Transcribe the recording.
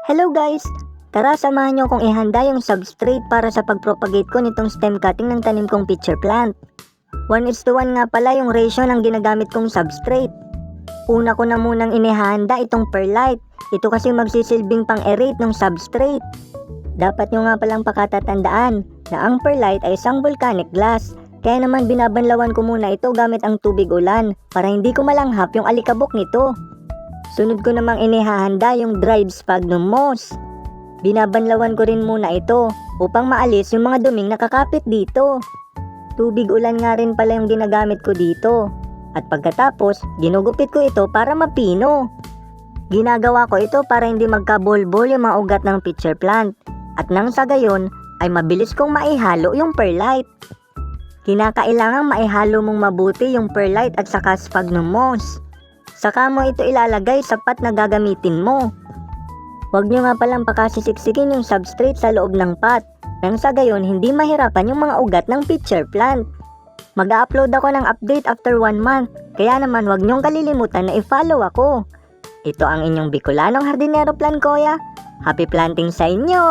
Hello guys! Tara samahan niyo kong ihanda yung substrate para sa pagpropagate ko nitong stem cutting ng tanim kong pitcher plant. 1:1 nga pala yung ratio ng ginagamit kong substrate. Una ko na munang inihanda itong perlite. Ito kasi magsisilbing pang-aerate ng substrate. Dapat nyo nga palang pakatatandaan na ang perlite ay isang volcanic glass. Kaya naman binabanlawan ko muna ito gamit ang tubig ulan para hindi ko malanghap yung alikabok nito. Sunod ko namang inihahanda yung dried sphagnum moss. Binabanlawan ko rin muna ito upang maalis yung mga duming nakakapit dito. Tubig ulan nga rin pala yung ginagamit ko dito. At pagkatapos, ginugupit ko ito para mapino. Ginagawa ko ito para hindi magkabolbol yung mga ugat ng pitcher plant. At nang sa gayon, ay mabilis kong maihalo yung perlite. Kinakailangang maihalo mong mabuti yung perlite at saka sphagnum moss. Saka mo ito ilalagay sa pot na gagamitin mo. Huwag nyo nga palang pakasisiksikin yung substrate sa loob ng pot. Nang sa gayon, hindi mahirapan yung mga ugat ng pitcher plant. Mag-upload ako ng update after 1 month. Kaya naman huwag nyong kalilimutan na i-follow ako. Ito ang inyong Bicolanong Hardinero Plan Kuya. Happy planting sa inyo!